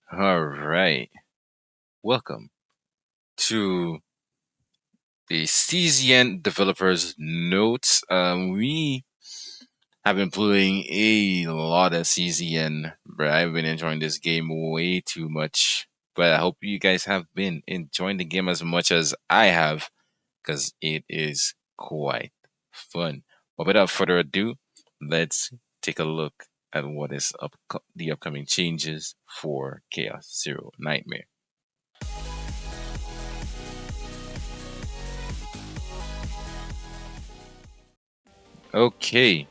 All right. Welcome to the CZN Developers Notes. We have been playing a lot of CZN, but I've been enjoying this game way too much. But I hope you guys have been enjoying the game as much as I have, because it is quite fun. But without further ado, let's take a look at what is the upcoming changes for Chaos Zero Nightmare. Okay,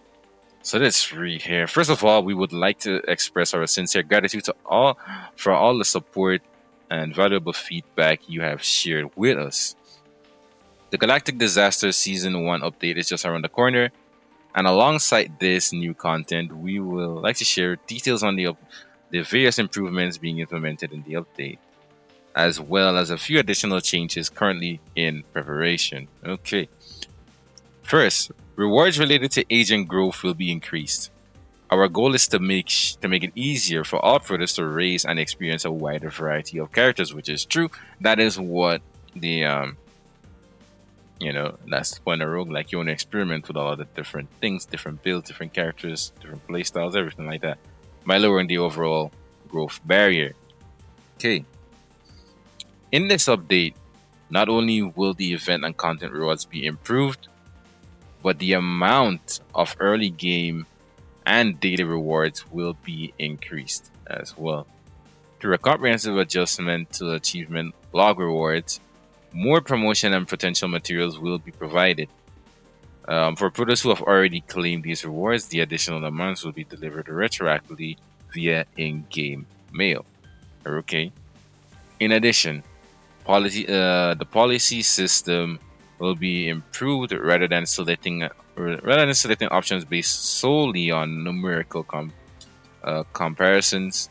so let's read here. First of all, we would like to express our sincere gratitude to all for all the support and valuable feedback you have shared with us. The Galactic Disaster Season 1 update is just around the corner, and alongside this new content, we will like to share details on the various improvements being implemented in the update, as well as a few additional changes currently in preparation. Okay, first, rewards related to agent growth will be increased. Our goal is to make it easier for outfitters to raise and experience a wider variety of characters, which is true. That is what the that's the point of rogue. Like you want to experiment with a lot of different things, different builds, different characters, different playstyles, everything like that, by lowering the overall growth barrier. Okay, in this update, not only will the event and content rewards be improved, but the amount of early game and daily rewards will be increased as well. Through a comprehensive adjustment to achievement log rewards, more promotion and potential materials will be provided. For producers who have already claimed these rewards, the additional amounts will be delivered retroactively via in game mail. Okay. In addition, the policy system will be improved rather than selecting options based solely on numerical comparisons.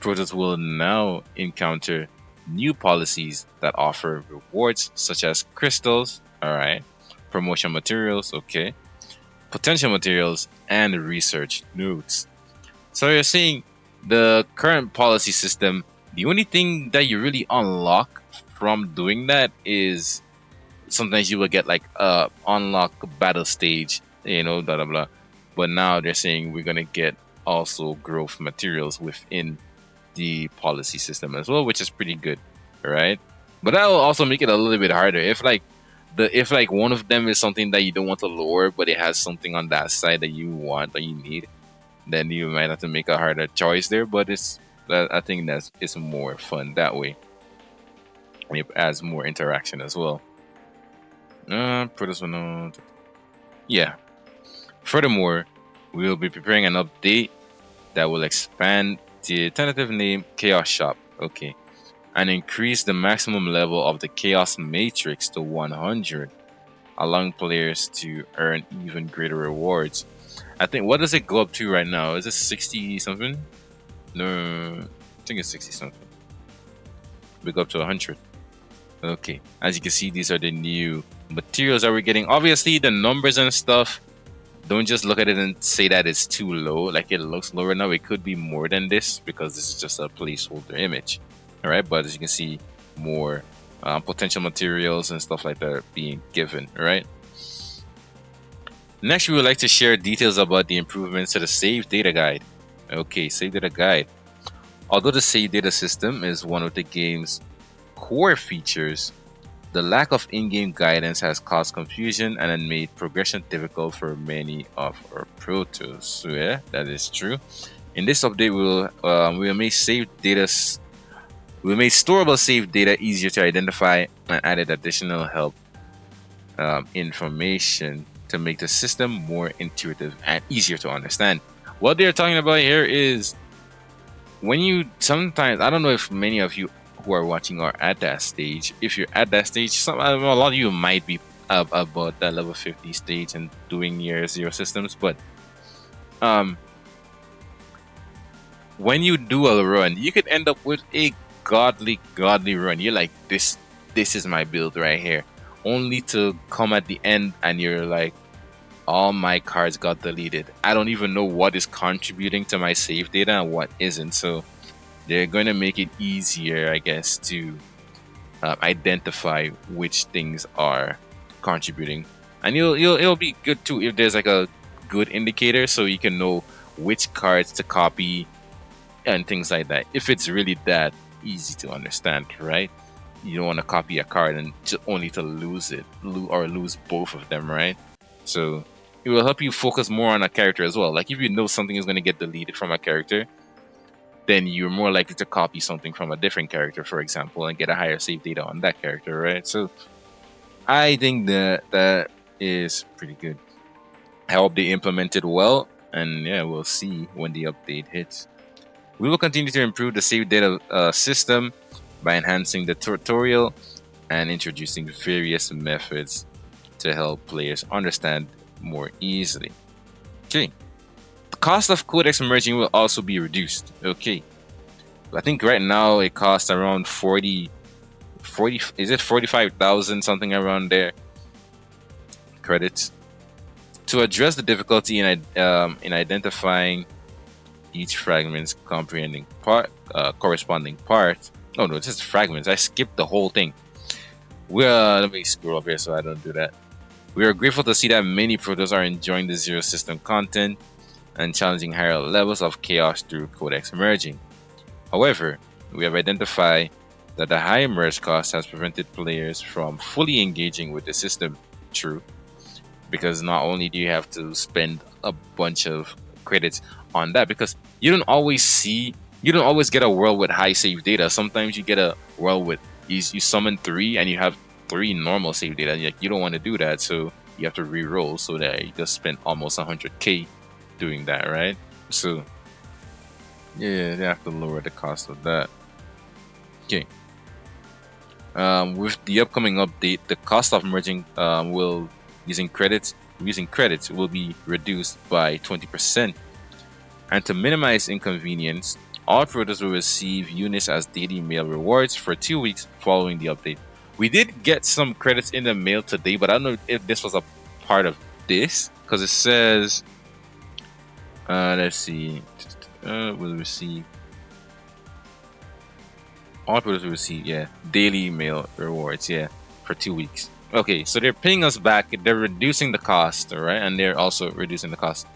Producers will now encounter new policies that offer rewards such as crystals, all right, promotion materials, okay, potential materials, and research notes. So you're seeing the current policy system, the only thing that you really unlock from doing that is sometimes you will get like unlock battle stage, blah blah blah. But now they're saying we're gonna get also growth materials within the policy system as well, which is pretty good, right? But that will also make it a little bit harder if like one of them is something that you don't want to lower, but it has something on that side that you want or you need, then you might have to make a harder choice there. But I think that's it's more fun that way. It adds more interaction as well. Put this one on. Yeah. Furthermore, we will be preparing an update that will expand the tentative name Chaos Shop. Okay, and increase the maximum level of the Chaos Matrix to 100, allowing players to earn even greater rewards. I think, what does it go up to right now? Is it 60 something? No, I think it's 60 something. We go up to 100. Okay, as you can see, these are the new materials that we're getting. Obviously, the numbers and stuff, don't just look at it and say that it's too low. Like it looks lower now. It could be more than this because this is just a placeholder image. All right, but as you can see, more potential materials and stuff like that are being given. All right. Next, we would like to share details about the improvements to the save data guide. Okay, save data guide. Although the save data system is one of the game's core features, the lack of in-game guidance has caused confusion and made progression difficult for many of our protos. So yeah, that is true. In this update, we will make storable save data easier to identify and added additional help information to make the system more intuitive and easier to understand. What they're talking about here is when you sometimes, I don't know if many of you who are watching are at that stage. If you're at that stage, a lot of you might be about that level 50 stage and doing your zero systems, but um when you do a run, you could end up with a godly run. You're like, this is my build right here, only to come at the end and you're like, all my cards got deleted. I don't even know what is contributing to my save data and what isn't. So they're going to make it easier, I guess, to identify which things are contributing, and it'll be good too if there's like a good indicator, so you can know which cards to copy and things like that. If it's really that easy to understand, right? You don't want to copy a card and only to lose it, or lose both of them, right? So it will help you focus more on a character as well. Like if you know something is going to get deleted from a character, then you're more likely to copy something from a different character, for example, and get a higher save data on that character, right? So I think that is pretty good. I hope they implement it well, and yeah, we'll see when the update hits. We will continue to improve the save data system by enhancing the tutorial and introducing various methods to help players understand more easily. Okay. The cost of codex merging will also be reduced. Okay. I think right now it costs around 40, is it 45,000, something around there, credits. To address the difficulty in identifying each fragment's comprehending part, corresponding part. Oh no, it's just fragments. I skipped the whole thing. Let me scroll up here so I don't do that. We are grateful to see that many protos are enjoying the Zero System content and challenging higher levels of chaos through codex merging. However, we have identified that the high merge cost has prevented players from fully engaging with the system. True, because not only do you have to spend a bunch of credits on that, because you don't always get a world with high save data. Sometimes you get a world with you summon 3 and you have 3 normal save data. You don't want to do that, so you have to re-roll, so that you just spend almost 100k doing that, right? So yeah, they have to lower the cost of that. Okay. With the upcoming update, the cost of merging using credits will be reduced by 20%. And to minimize inconvenience, all protos will receive units as daily mail rewards for 2 weeks following the update. We did get some credits in the mail today, but I don't know if this was a part of this, because it says, let's see, will receive, all protos will receive, daily mail rewards, for 2 weeks. Okay, so they're paying us back, they're reducing the cost, all right, and they're also reducing the cost.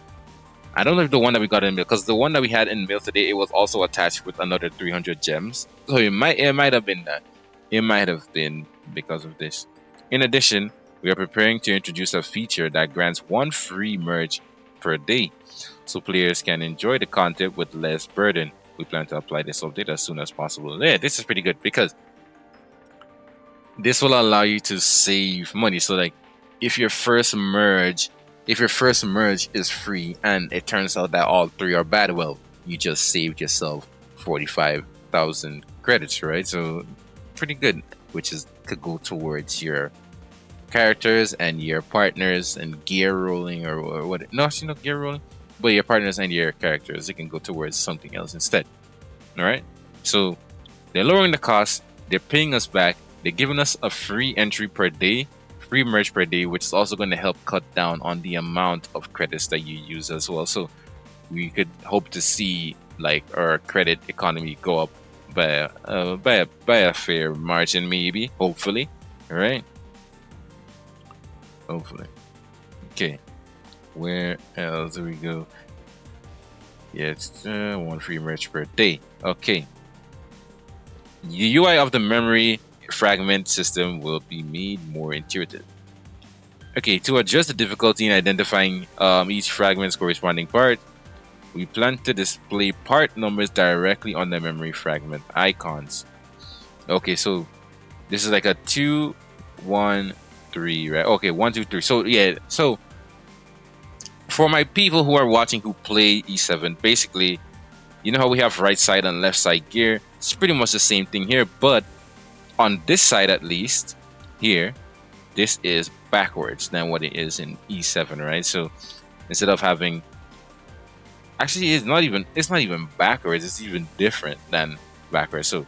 I don't know if the one that we got in mail, because the one that we had in mail today, it was also attached with another 300 gems. So it might have been that. It might have been because of this. In addition, we are preparing to introduce a feature that grants 1 free merge per day, so players can enjoy the content with less burden. We plan to apply this update as soon as possible. Yeah, this is pretty good, because this will allow you to save money. So like, if your first merge is free and it turns out that all 3 are bad, well, you just saved yourself 45,000 credits, right? So pretty good, which could go towards your characters and your partners and gear rolling, or what? No, actually not gear rolling, but your partners and your characters, it can go towards something else instead. All right. So they're lowering the cost. They're paying us back. They're giving us a free entry per day, free merge per day, which is also going to help cut down on the amount of credits that you use as well. So we could hope to see like our credit economy go up by a fair margin, maybe, hopefully. All right, hopefully. Okay, where else do we go? Yeah, it's 1 free merge per day. Okay, the UI of the memory fragment system will be made more intuitive. Okay, to address the difficulty in identifying each fragment's corresponding part, we plan to display part numbers directly on the memory fragment icons. Okay, so this is like a 2, 1, 3, right? Okay, 1, 2, 3. So yeah, so for my people who are watching who play E7, basically, you know how we have right side and left side gear? It's pretty much the same thing here, but on this side at least, here, this is backwards than what it is in E7, right? So instead of having, actually it's not even backwards, it's even different than backwards. So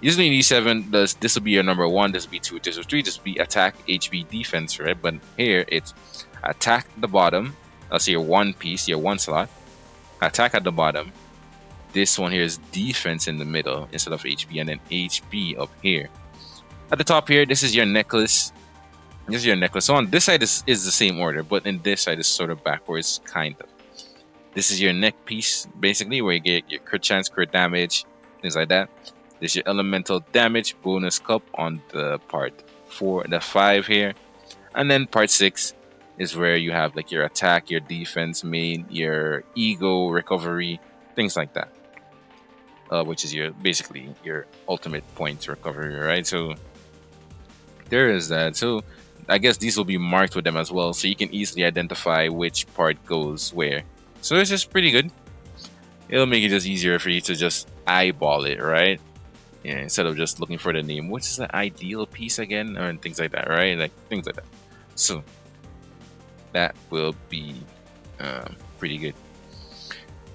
usually in E7, this will be your number 1, this will be 2, this will be 3, this will be attack, HP, defense, right? But here it's attack at the bottom, that's your 1 piece, your 1 slot, attack at the bottom, This one here is defense in the middle instead of HP, and then HP up here. At the top here, this is your necklace. This is your necklace. So on this side is the same order, but in this side is sort of backwards, kind of. This is your neck piece, basically, where you get your crit chance, crit damage, things like that. This is your elemental damage bonus cup on the part 4, the 5 here. And then part 6 is where you have like your attack, your defense main, your ego recovery, things like that. Which is your basically your ultimate points recovery, right? So there is that. So I guess these will be marked with them as well, so you can easily identify which part goes where. So it's just pretty good. It'll make it just easier for you to just eyeball it, right? Yeah, instead of just looking for the name. Which is the ideal piece again? Or things like that, right? Like things like that. So that will be pretty good.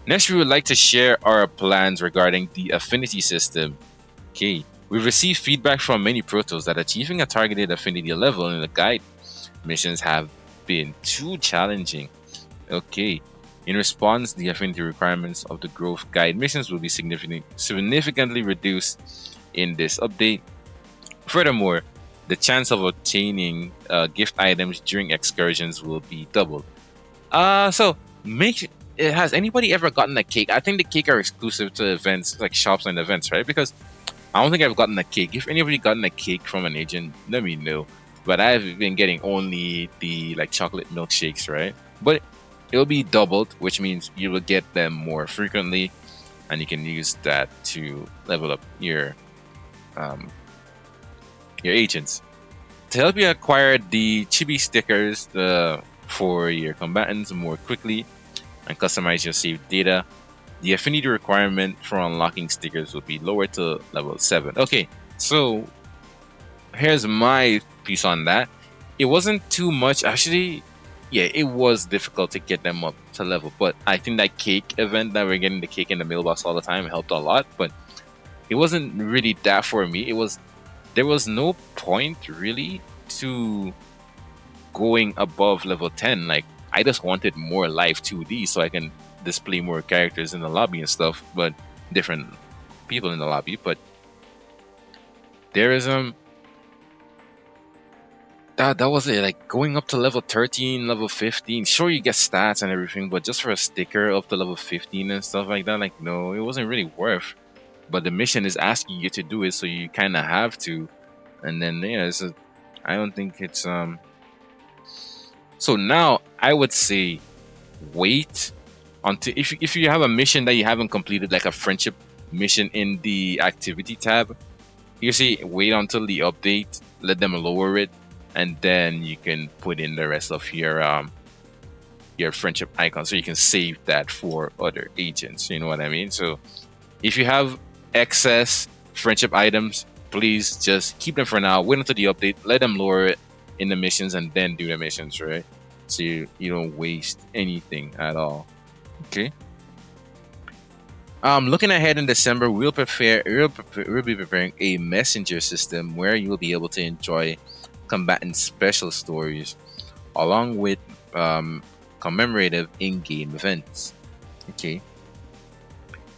Next, we would like to share our plans regarding the affinity system. Okay, we've received feedback from many protos that achieving a targeted affinity level in the guide missions have been too challenging. Okay, in response, the affinity requirements of the growth guide missions will be significantly reduced in this update. Furthermore, the chance of obtaining gift items during excursions will be doubled. So make has anybody ever gotten a cake? I think the cake are exclusive to events, like shops and events, right? Because I don't think I've gotten a cake. If anybody gotten a cake from an agent, let me know. But I've been getting only the like chocolate milkshakes, right? But it'll be doubled, which means you will get them more frequently, and you can use that to level up your agents. To help you acquire the chibi stickers for your combatants more quickly and customize your saved data, the affinity requirement for unlocking stickers will be lowered to level 7. Okay, so here's my piece on that. It wasn't too much. Actually, yeah, it was difficult to get them up to level, but I think that cake event that we're getting the cake in the mailbox all the time helped a lot, but it wasn't really that for me. There was no point really to going above level 10. Like, I just wanted more live 2D so I can display more characters in the lobby and stuff, but different people in the lobby. But there is that was it. Like going up to level 13, level 15. Sure, you get stats and everything, but just for a sticker up to level 15 and stuff like that, like no, it wasn't really worth. But the mission is asking you to do it, so you kind of have to. And then yeah, I don't think it's So now I would say wait until if you have a mission that you haven't completed, like a friendship mission in the activity tab, you see wait until the update, let them lower it, and then you can put in the rest of your friendship icon, so you can save that for other agents. You know what I mean? So if you have excess friendship items, please just keep them for now. Wait until the update, let them lower it in the missions, and then do the missions, right? So you don't waste anything at all. Okay. Looking ahead in December, we'll be preparing a messenger system where you will be able to enjoy combatant special stories along with commemorative in-game events. Okay.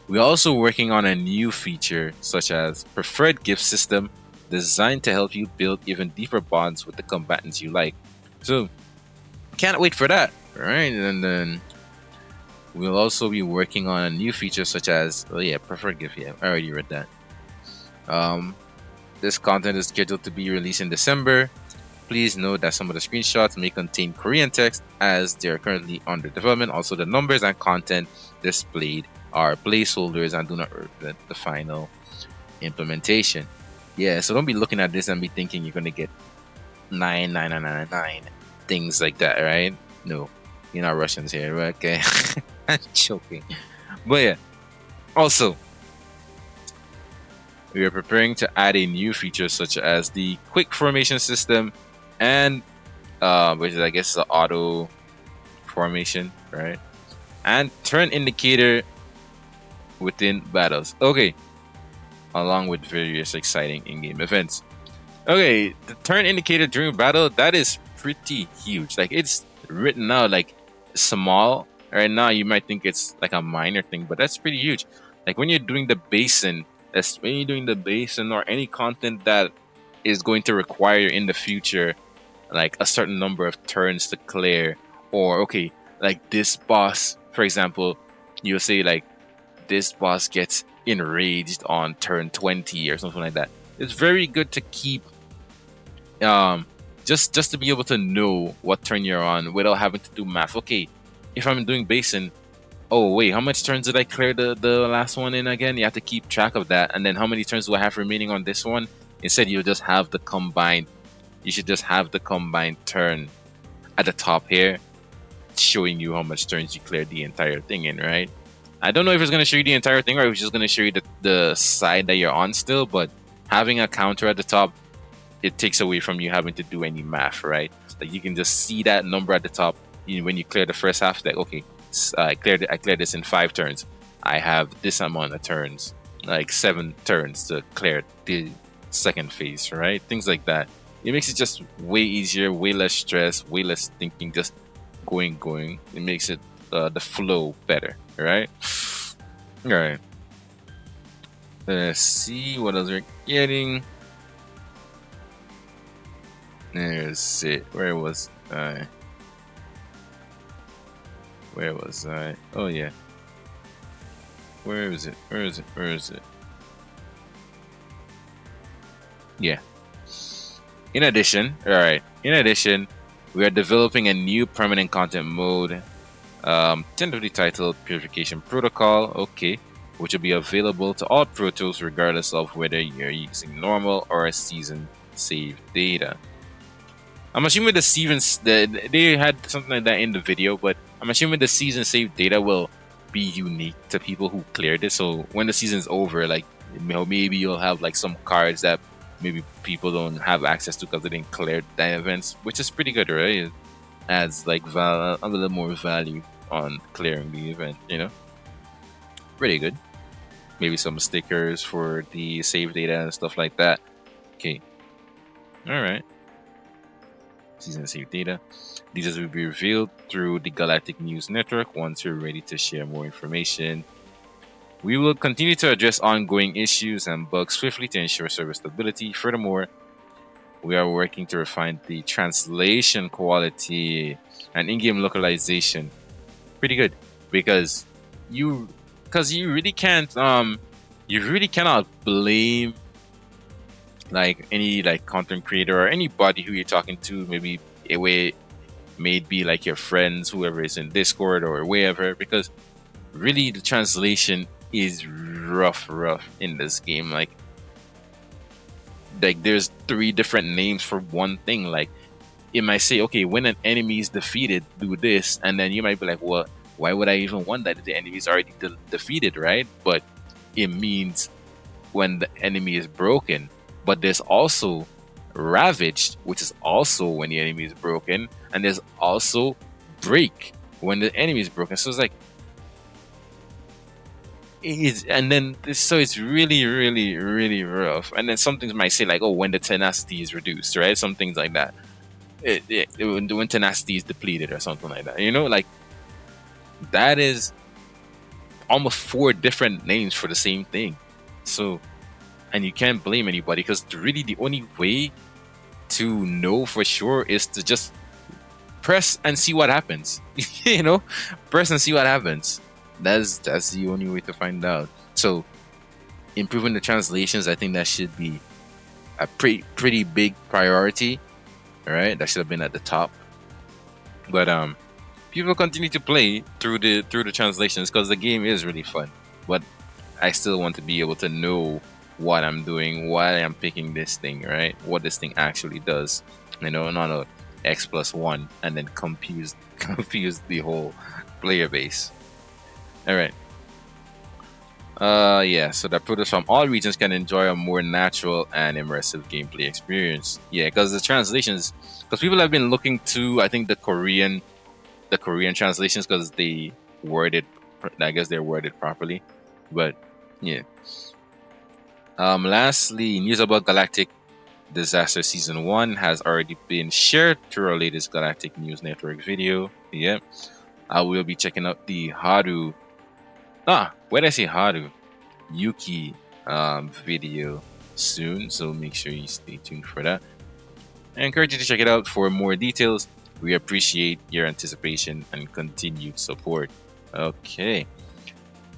We're also working on a new feature such as preferred gift system designed to help you build even deeper bonds with the combatants you like. So can't wait for that, right? And then we'll also be working on a new feature such as preferred gift. Yeah, I already read that. This content is scheduled to be released in December. Please note that some of the screenshots may contain Korean text as they are currently under development. Also, the numbers and content displayed are placeholders and do not represent the final implementation. Yeah, so don't be looking at this and be thinking you're gonna get 99999 things like that, right? No, you're not Russians here, right? Okay. I'm joking. But yeah, also we are preparing to add a new feature such as the quick formation system and which is I guess the auto formation, right? And turn indicator within battles. Okay. Along with various exciting in-game events. Okay, the turn indicator during battle, that is pretty huge. Like it's written out like small. Right now you might think it's like a minor thing, but that's pretty huge. Like when you're doing the basin, when you're doing the basin or any content that is going to require in the future like a certain number of turns to clear, or okay, like this boss, for example, you'll say like this boss gets enraged on turn 20 or something like that. It's very good to keep just to be able to know what turn you're on without having to do math. Okay, if I'm doing basin, oh wait, how much turns did I clear the last one in again? You have to keep track of that, and then how many turns do I have remaining on this one? Instead, you just have the combined. You should just have the combined turn at the top here, showing you how much turns you cleared the entire thing in, right? I don't know if it's going to show you the entire thing or if it's just going to show you the side that you're on still, but having a counter at the top, it takes away from you having to do any math, right? Like you can just see that number at the top when you clear the first half. Like okay, I cleared this in 5 turns. I have this amount of turns, like 7 turns to clear the second phase, right? Things like that. It makes it just way easier, way less stress, way less thinking, just going. It makes it the flow better, right? All right. Let's see what else we're getting. There's it. Where was I? Where was I? Oh yeah. Where is it? Where is it? Where is it? Yeah. In addition, all right. In addition, we are developing a new permanent content mode, tentatively titled Purification Protocol. Okay, which will be available to all Pro Tools regardless of whether you're using normal or a season save data. I'm assuming the seasons they had something like that in the video, but I'm assuming the season save data will be unique to people who cleared it. So when the season's over, like maybe you'll have like some cards that maybe people don't have access to because they didn't clear the events, which is pretty good, right? It adds like a little more value on clearing the event, you know? Pretty good. Maybe some stickers for the save data and stuff like that. Okay. All right. Season save data. These will be revealed through the Galactic News Network once you're ready to share more information. We will continue to address ongoing issues and bugs swiftly to ensure server stability. Furthermore, we are working to refine the translation quality and in-game localization. Pretty good because you really can't you really cannot blame like any like content creator or anybody who you're talking to, maybe a way may be like your friends, whoever is in Discord or wherever, because really the translation is rough in this game. Like there's 3 different names for one thing. Like it might say, okay, when an enemy is defeated, do this, and then you might be like, well, why would I even want that if the enemy is already defeated, right? But it means when the enemy is broken. But there's also ravaged, which is also when the enemy is broken, and there's also break when the enemy is broken. So it's like so it's really rough. And then some things might say like, oh, when the tenacity is reduced, right? Some things like that. When tenacity is depleted or something like that, you know, like that is almost 4 different names for the same thing. So, and you can't blame anybody because really the only way to know for sure is to just press and see what happens. You know, press and see what happens. That's the only way to find out. So, improving the translations, I think that should be a pretty big priority. All right, that should have been at the top. But people continue to play through the translations because the game is really fun. But I still want to be able to know what I'm doing, why I'm picking this thing, right? What this thing actually does. You know, not a X+1 and then confuse the whole player base. All right. Yeah, so that pros from all regions can enjoy a more natural and immersive gameplay experience. Yeah, because the translations, because people have been looking to, I think the Korean translations because they worded, I guess they're worded properly. But yeah. Lastly, news about Galactic Disaster Season 1 has already been shared through our latest Galactic News Network video. Yeah. I will be checking out the Haru. Where did I say Haru? Yuki video soon, so make sure you stay tuned for that. I encourage you to check it out for more details. We appreciate your anticipation and continued support. Okay,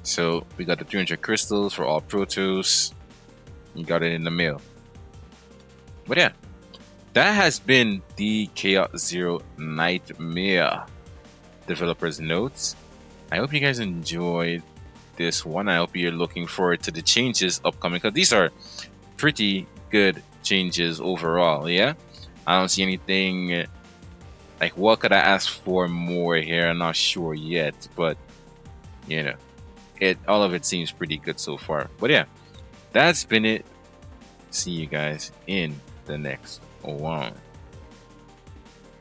so we got the 300 crystals for all Protos. You got it in the mail. But yeah, that has been the Chaos Zero Nightmare developers notes. I hope you guys enjoyed this one. I hope you're looking forward to the changes upcoming, because these are pretty good changes overall. Yeah, I don't see anything like what could I ask for more here. I'm not sure yet, but you know, it all of it seems pretty good so far. But yeah, that's been it. See you guys in the next one.